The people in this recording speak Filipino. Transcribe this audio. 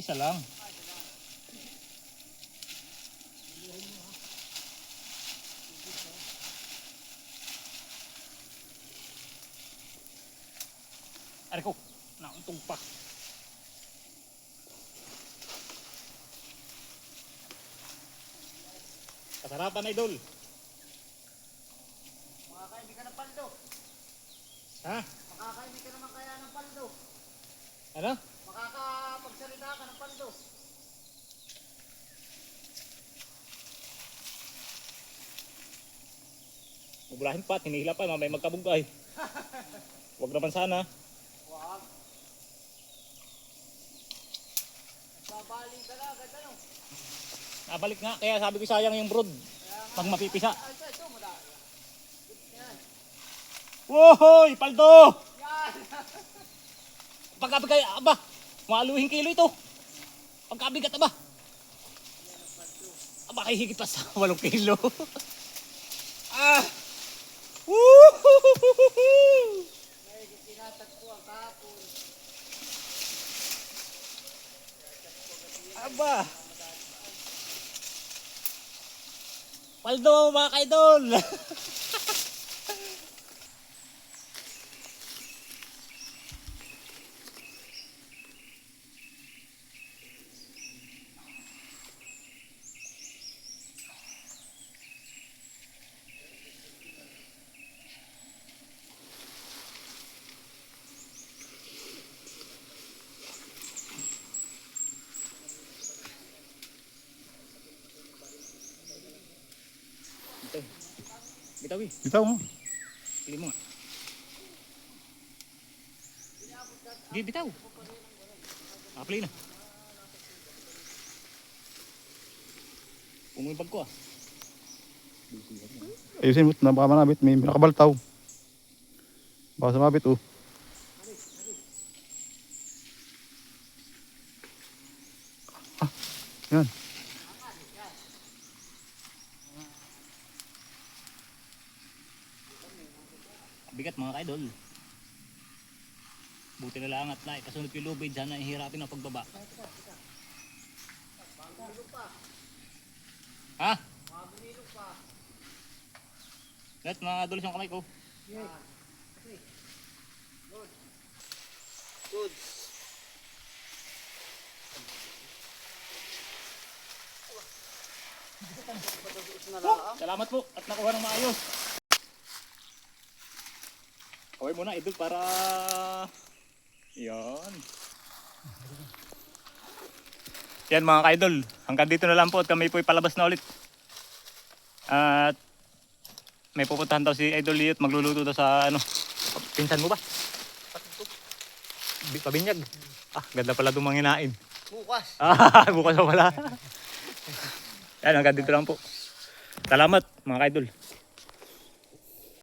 Isa lang. Aray ko, nauntog pa. Kasarapan, idol. Makakaimik ka ng paldo. Ha? Makakaimik ka naman kaya ng paldo. Ano? Makakapagsalita ka ng paldo. Mabulahin pa, hinihila pa, mamay magkabugay. Huwag naman sana. Wag. Babalik ka na agad ano. Nabalik nga, kaya sabi ko sayang yung brood. Pag mapipisa. Ay, ito madali. Yan. Wohoy! Paldo! Yan. Pagkabigay, aba! Maluhing kilo ito. Pagkabigat, aba! Aba, kay higit pa sa 8 kilo. Ah! Woohoo! May tinatagpo ang kahapon. Aba! Paldo, mga kaidol! Bitaw eh. Bitaw mo. Pili mo nga. Hindi, bitaw. Play na. Pumulipag ko ah. Ayusin mo na baka manabit. May nakabaltaw. Baka sumabit oh. Ah, yan. Bigat mga kaidol. Buti na lang at na kasunod yung lubid. Sana ihirapin ang pagbaba. Ha? Let mga dulis yung kamay ko. Good. Salamat po at nakuha ng maayos. Kaway muna idol para yan. Yan mga ka-idol, hanggang dito na lang po at kami po palabas na ulit. At may pupuntahan daw si Idol Liot, magluluto daw sa ano. Pinsan mo ba? Pabinyag. Ah, ganda pala dumanginain. Bukas. Ah, bukas pa pala. Yan, hanggang dito lang po. Salamat mga ka-idol.